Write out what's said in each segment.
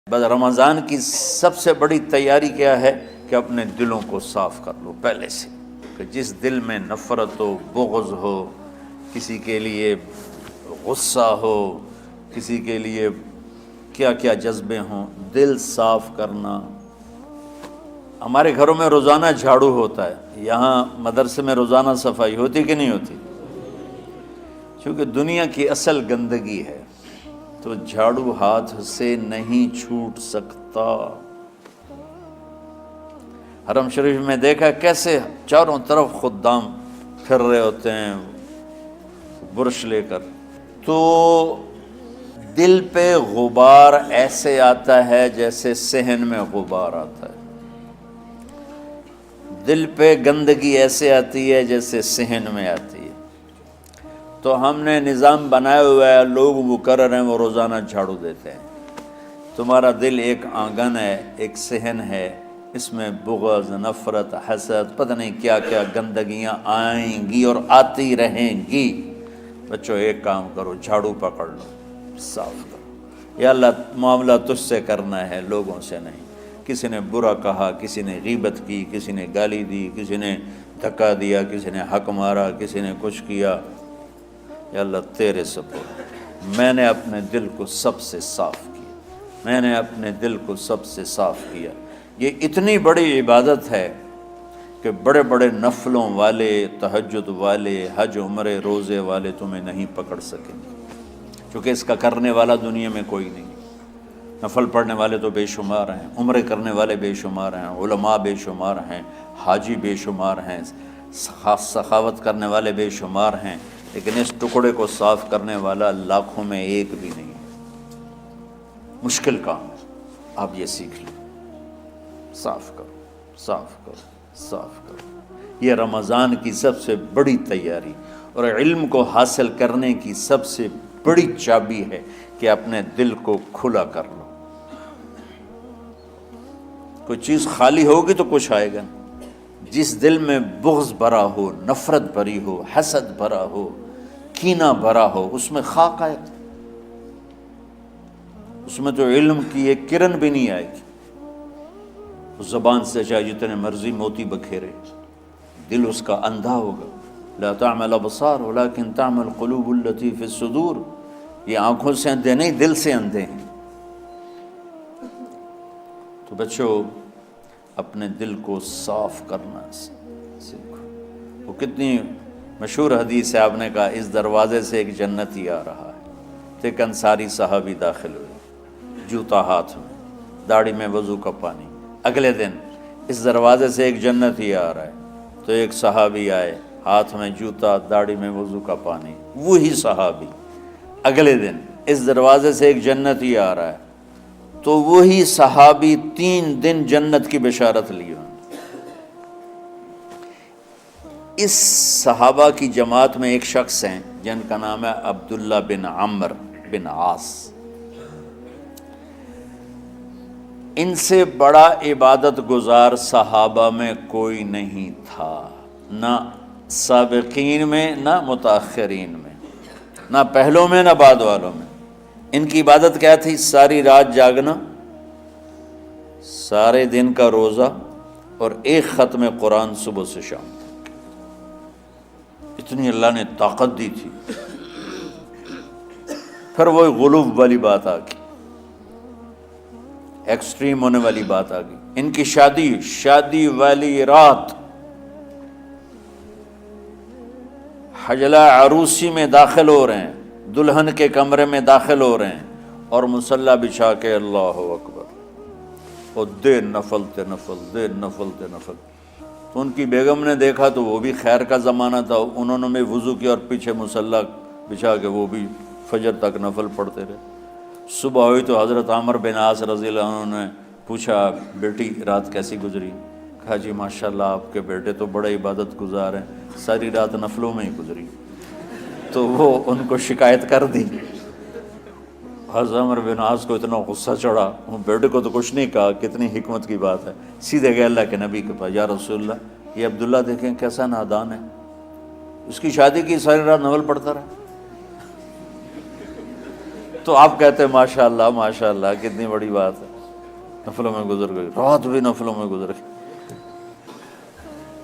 بس رمضان کی سب سے بڑی تیاری کیا ہے کہ اپنے دلوں کو صاف کر لو پہلے سے، کہ جس دل میں نفرت ہو، بغض ہو، کسی کے لیے غصہ ہو، کسی کے لیے کیا کیا جذبے ہوں، دل صاف کرنا۔ ہمارے گھروں میں روزانہ جھاڑو ہوتا ہے، یہاں مدرسے میں روزانہ صفائی ہوتی کہ نہیں ہوتی؟ چونکہ دنیا کی اصل گندگی ہے تو جھاڑو ہاتھ سے نہیں چھوٹ سکتا۔ حرم شریف میں دیکھا کیسے چاروں طرف خدام پھر رہے ہوتے ہیں برش لے کر، تو دل پہ غبار ایسے آتا ہے جیسے صحن میں غبار آتا ہے، دل پہ گندگی ایسے آتی ہے جیسے صحن میں آتی ہے۔ تو ہم نے نظام بنایا ہوا ہے، لوگ وہ کر رہے ہیں، وہ روزانہ جھاڑو دیتے ہیں۔ تمہارا دل ایک آنگن ہے، ایک صحن ہے، اس میں بغض، نفرت، حسد، پتہ نہیں کیا کیا گندگیاں آئیں گی اور آتی رہیں گی۔ بچوں ایک کام کرو، جھاڑو پکڑ لو، صاف کرو۔ یا اللہ معاملہ تجھ سے کرنا ہے، لوگوں سے نہیں۔ کسی نے برا کہا، کسی نے غیبت کی، کسی نے گالی دی، کسی نے دھکا دیا، کسی نے حق مارا، کسی نے کچھ کیا، یا اللہ تیرے سپرد میں نے اپنے دل کو سب سے صاف کیا، میں نے اپنے دل کو سب سے صاف کیا۔ یہ اتنی بڑی عبادت ہے کہ بڑے بڑے نفلوں والے، تہجد والے، حج عمرے روزے والے تمہیں نہیں پکڑ سکیں گے، چونکہ اس کا کرنے والا دنیا میں کوئی نہیں۔ نفل پڑھنے والے تو بے شمار ہیں، عمرے کرنے والے بے شمار ہیں، علماء بے شمار ہیں، حاجی بے شمار ہیں، سخاوت کرنے والے بے شمار ہیں، لیکن اس ٹکڑے کو صاف کرنے والا لاکھوں میں ایک بھی نہیں ہے۔ مشکل کام ہے، آپ یہ سیکھ لیں، صاف کرو، صاف کرو، صاف کرو۔ یہ رمضان کی سب سے بڑی تیاری اور علم کو حاصل کرنے کی سب سے بڑی چابی ہے کہ اپنے دل کو کھلا کر لو۔ کوئی چیز خالی ہوگی تو کچھ آئے گا۔ جس دل میں بغض بھرا ہو، نفرت بھری ہو، حسد بھرا ہو، کینہ بھرا ہو، اس میں خاک آئے گا، اس میں تو علم کی ایک کرن بھی نہیں آئے گی۔ اس زبان سے چاہے جتنے مرضی موتی بکھیرے، دل اس کا اندھا ہوگا۔ لا تعمى الابصار ولكن تعمى القلوب التي في الصدور۔ یہ آنکھوں سے اندھے نہیں، دل سے اندھے ہیں۔ تو بچوں اپنے دل کو صاف کرنا سیکھو۔ وہ کتنی مشہور حدیث ہے، آپ نے کہا اس دروازے سے ایک جنتی آ رہا ہے، تو ایک انصاری صحابی داخل ہوئے، جوتا ہاتھ میں، داڑھی میں وضو کا پانی۔ اگلے دن اس دروازے سے ایک جنتی آ رہا ہے، تو ایک صحابی آئے، ہاتھ میں جوتا، داڑھی میں وضو کا پانی۔ وہی صحابی اگلے دن اس دروازے سے ایک جنتی آ رہا ہے، تو وہی صحابی 3 دن جنت کی بشارت لی۔ اس صحابہ کی جماعت میں ایک شخص ہیں جن کا نام ہے عبداللہ بن عمرو بن عاص۔ ان سے بڑا عبادت گزار صحابہ میں کوئی نہیں تھا، نہ سابقین میں نہ متاخرین میں، نہ پہلوں میں نہ بعد والوں میں۔ ان کی عبادت کیا تھی؟ ساری رات جاگنا، سارے دن کا روزہ، اور ایک ختم قرآن صبح سے شام تک۔ اتنی اللہ نے طاقت دی تھی۔ پھر وہ غلوب والی بات آ گئی، ایکسٹریم ہونے والی بات آ گئی۔ ان کی شادی والی رات حجلہ عروسی میں داخل ہو رہے ہیں، دلہن کے کمرے میں داخل ہو رہے ہیں، اور مصلی بچھا کے اللہ اکبر، اور دیر نفل تے نفل، دیر نفل تے نفل۔ تو ان کی بیگم نے دیکھا تو وہ بھی خیر کا زمانہ تھا، انہوں نے بھی وضو کیا اور پیچھے مصلی بچھا کے وہ بھی فجر تک نفل پڑھتے رہے۔ صبح ہوئی تو حضرت عمرو بن عاص رضی اللہ عنہ نے پوچھا، بیٹی رات کیسی گزری؟ کہا جی ماشاءاللہ آپ کے بیٹے تو بڑے عبادت گزار ہیں، ساری رات نفلوں میں ہی گزری۔ تو وہ ان کو شکایت کر دی۔ حضرت عمرو بن عاص کو اتنا غصہ چڑھا، وہ بیٹے کو تو کچھ نہیں کہا، کتنی حکمت کی بات ہے، سیدھے گئے اللہ کے نبی کے پاس، یا رسول اللہ یہ عبداللہ دیکھیں کیسا نادان ہے، اس کی شادی کی ساری رات نفل پڑھتا رہا۔ تو آپ کہتے ہیں ماشاءاللہ ماشاءاللہ کتنی بڑی بات ہے۔ نفلوں میں گزر گئی، رات بھی نفلوں میں گزر گئی۔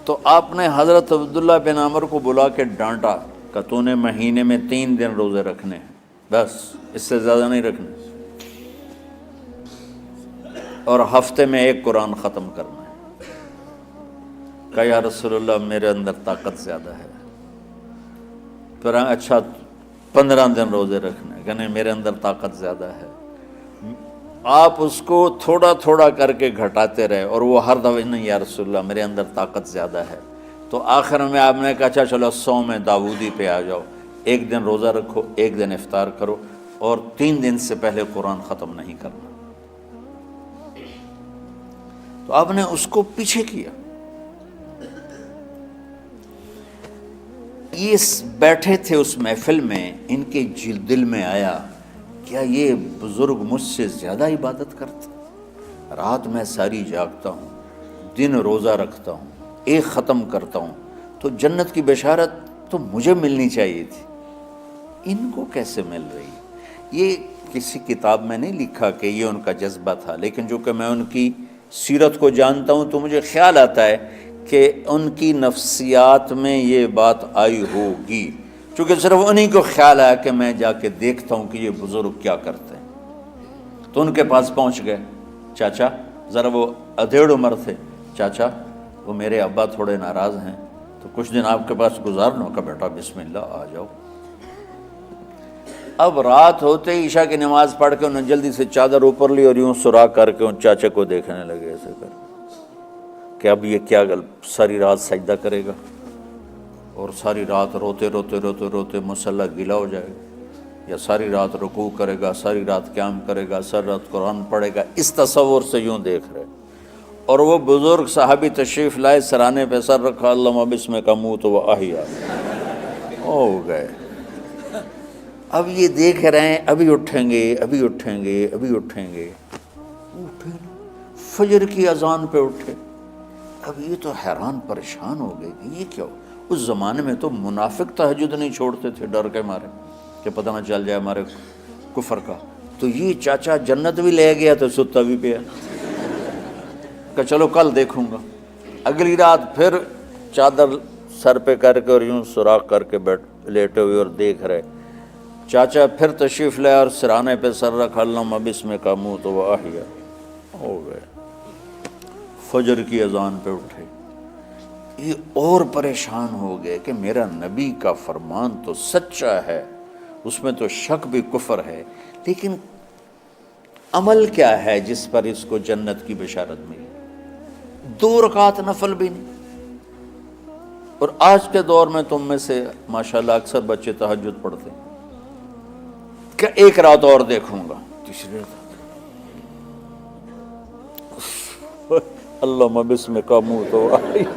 تو آپ نے حضرت عبداللہ بن عمر کو بلا کے ڈانٹا کہ تو نے مہینے میں 3 دن روزے رکھنے ہیں، بس اس سے زیادہ نہیں رکھنے، اور ہفتے میں 1 قرآن ختم کرنا ہے۔ کہا یا رسول اللہ میرے اندر طاقت زیادہ ہے۔ پھر اچھا 15 دن روزے رکھنے، کہ نہیں میرے اندر طاقت زیادہ ہے۔ آپ اس کو تھوڑا تھوڑا کر کے گھٹاتے رہے، اور وہ ہر دفعہ نہیں یا رسول اللہ میرے اندر طاقت زیادہ ہے۔ تو آخر میں آپ نے کہا اچھا چلو صوم داؤدی پہ آ جاؤ، 1 دن روزہ رکھو، 1 دن افطار کرو، اور 3 دن سے پہلے قرآن ختم نہیں کرنا۔ تو آپ نے اس کو پیچھے کیا۔ یہ بیٹھے تھے اس محفل میں، ان کے دل میں آیا کیا یہ بزرگ مجھ سے زیادہ عبادت کرتا؟ رات میں ساری جاگتا ہوں، دن روزہ رکھتا ہوں، 1 ختم کرتا ہوں، تو جنت کی بشارت تو مجھے ملنی چاہیے تھی، ان کو کیسے مل رہی؟ یہ کسی کتاب میں نہیں لکھا کہ یہ ان کا جذبہ تھا، لیکن جو کہ میں ان کی سیرت کو جانتا ہوں تو مجھے خیال آتا ہے کہ ان کی نفسیات میں یہ بات آئی ہوگی، چونکہ صرف انہی کو خیال آیا کہ میں جا کے دیکھتا ہوں کہ یہ بزرگ کیا کرتے ہیں۔ تو ان کے پاس پہنچ گئے، چاچا، ذرا وہ ادھیڑ عمر تھے، چاچا وہ میرے ابا تھوڑے ناراض ہیں، تو کچھ دن آپ کے پاس گزارنا ہوگا، بیٹا بسم اللہ آ جاؤ۔ اب رات ہوتے ہی عشاء کی نماز پڑھ کے انہوں نے جلدی سے چادر اوپر لی اور یوں سراغ کر کے ان چاچے کو دیکھنے لگے ایسے کر کہ اب یہ کیا ساری رات سجدہ کرے گا، اور ساری رات روتے روتے روتے روتے مصلی گیلا ہو جائے گا، یا ساری رات رکوع کرے گا، ساری رات قیام کرے گا، ساری رات قرآن پڑھے گا، اس تصور سے یوں دیکھ رہے۔ اور وہ بزرگ صحابی تشریف لائے، سرانے پہ سر رکھا، اللہم بسمک اموت و احیا، ہو گئے۔ اب یہ دیکھ رہے ہیں ابھی اٹھیں گے، ابھی اٹھیں گے، ابھی اٹھیں گے، اٹھے نا، فجر کی اذان پہ اٹھے۔ اب یہ تو حیران پریشان ہو گئے کہ یہ کیا ہو؟ اس زمانے میں تو منافق تہجد نہیں چھوڑتے تھے ڈر کے مارے کہ پتہ نہ چل جائے ہمارے کفر کا، تو یہ چاچا جنت بھی لے گیا تو ستا بھی پیا کہ چلو کل دیکھوں گا۔ اگلی رات پھر چادر سر پہ کر کے اور یوں سراغ کر کے لیٹے ہوئے اور دیکھ رہے۔ چاچا پھر تشریف لے اور سرانے پہ سر رکھا، اللہم بسمک اموت و احیا، ہو گئے۔ فجر کی اذان پہ اٹھے، یہ اور پریشان ہو گئے کہ میرا نبی کا فرمان تو سچا ہے، اس میں تو شک بھی کفر ہے، لیکن عمل کیا ہے جس پر اس کو جنت کی بشارت ملی؟ 2 رکعت نفل بھی نہیں۔ اور آج کے دور میں تم میں سے ماشاءاللہ اکثر بچے تہجد پڑھتے ہیں کہ 1 رات اور دیکھوں گا، تیسری رات اللہم بسمک اموت و احیا،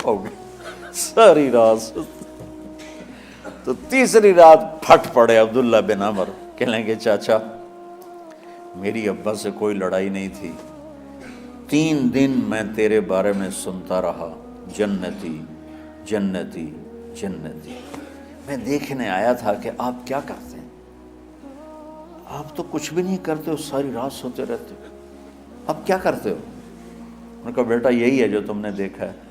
ہو گئی ساری رات۔ تو تیسری رات پھٹ پڑے عبداللہ بن عمر، کہنے گے چاچا میری ابا سے کوئی لڑائی نہیں تھی، 3 دن میں تیرے بارے میں سنتا رہا، جنتی جنتی جنتی۔ میں دیکھنے آیا تھا کہ آپ کیا کرتے ہیں، آپ تو کچھ بھی نہیں کرتے ہو، ساری رات سوتے رہتے ہو، اب کیا کرتے ہو؟ انہوں نے کہا بیٹا یہی ہے جو تم نے دیکھا ہے۔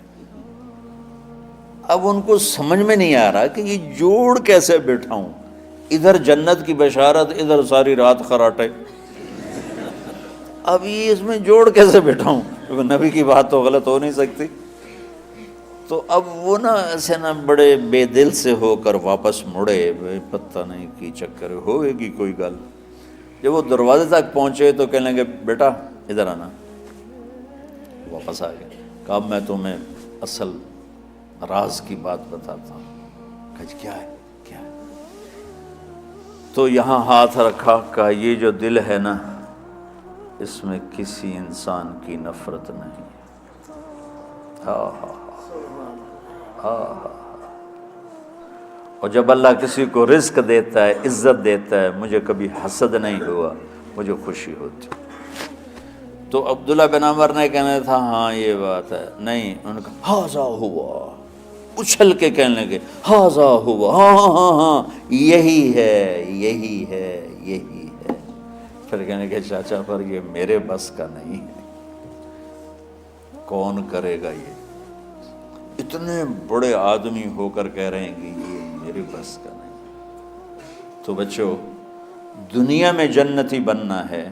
اب ان کو سمجھ میں نہیں آ رہا کہ یہ جوڑ کیسے بٹھاؤں، ادھر جنت کی بشارت، ادھر ساری رات خراٹے، اب یہ اس میں جوڑ کیسے بٹھاؤں، کیونکہ نبی کی بات تو غلط ہو نہیں سکتی۔ تو اب وہ نا ایسے نا بڑے بے دل سے ہو کر واپس مڑے، پتہ نہیں کی چکر ہوئے گی کوئی گل۔ جب وہ دروازے تک پہنچے تو کہنے لگے بیٹا ادھر آنا، واپس آ گئے۔ کہا میں تمہیں اصل راز کی بات بتاتا ہوں۔ کہا کیا ہے کیا ہے؟ تو یہاں ہاتھ رکھا، کہا یہ جو دل ہے نا اس میں کسی انسان کی نفرت نہیں۔ ہاں ہاں ہاں۔ اور جب اللہ کسی کو رزق دیتا ہے، عزت دیتا ہے، مجھے کبھی حسد نہیں ہوا، مجھے خوشی ہوتی۔ تو عبداللہ بن عمر نے کہنا تھا ہاں یہ بات ہے، نہیں، ان کا ہاذا ہوا، اچھل کے کہنے لگے ہاذا ہوا، ہاں ہاں ہاں ہاں، یہی ہے یہی ہے یہی ہے۔ پھر کہنے کہ چاچا پر یہ میرے بس کا نہیں ہے، کون کرے گا یہ؟ اتنے بڑے آدمی ہو کر کہہ رہے ہیں کہ یہ میرے بس کا نہیں۔ تو بچوں، دنیا میں جنتی بننا ہے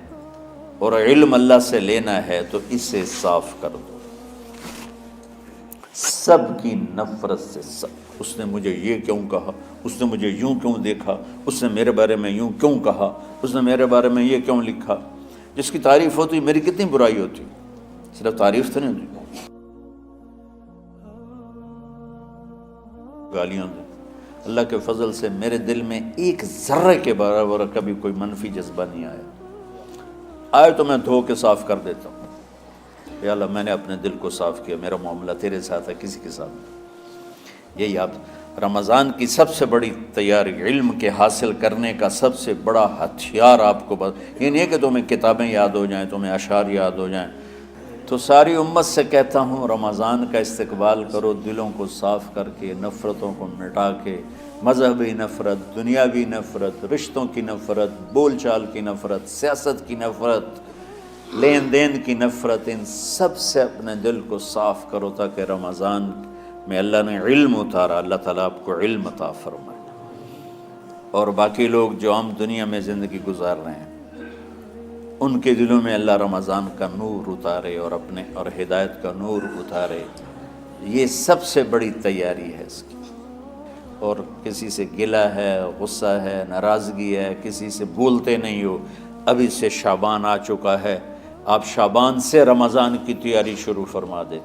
اور علم اللہ سے لینا ہے تو اسے صاف کر دو، سب کی نفرت سے۔ اس نے مجھے یہ کیوں کہا، اس نے مجھے یوں کیوں دیکھا، اس نے میرے بارے میں یوں کیوں کہا، اس نے میرے بارے میں یہ کیوں لکھا۔ جس کی تعریف ہوتی میری کتنی برائی ہوتی، صرف تعریف تو نہیں ہوتی، گالیاں دیں۔ اللہ کے فضل سے میرے دل میں ایک ذرے کے برابر کبھی کوئی منفی جذبہ نہیں آیا تو میں دھو کے صاف کر دیتا ہوں، یا اللہ میں نے اپنے دل کو صاف کیا، میرا معاملہ تیرے ساتھ ہے، کسی کے ساتھ نہیں۔ یہ یاد رمضان کی سب سے بڑی تیاری، علم کے حاصل کرنے کا سب سے بڑا ہتھیار آپ کو یہ نہیں ہے کہ تمہیں کتابیں یاد ہو جائیں، تمہیں اشعار یاد ہو جائیں۔ تو ساری امت سے کہتا ہوں رمضان کا استقبال کرو، دلوں کو صاف کر کے، نفرتوں کو مٹا کے، مذہبی نفرت، دنیاوی نفرت، رشتوں کی نفرت، بول چال کی نفرت، سیاست کی نفرت، لین دین کی نفرت، ان سب سے اپنے دل کو صاف کرو تاکہ رمضان میں اللہ نے علم اتارا، اللہ تعالیٰ آپ کو علم عطا فرمائے، اور باقی لوگ جو عام دنیا میں زندگی گزار رہے ہیں ان کے دلوں میں اللہ رمضان کا نور اتارے اور ہدایت کا نور اتارے۔ یہ سب سے بڑی تیاری ہے اس کی۔ اور کسی سے گلہ ہے، غصہ ہے، ناراضگی ہے، کسی سے بولتے نہیں ہو، ابھی سے شعبان آ چکا ہے، آپ شعبان سے رمضان کی تیاری شروع فرما دیں۔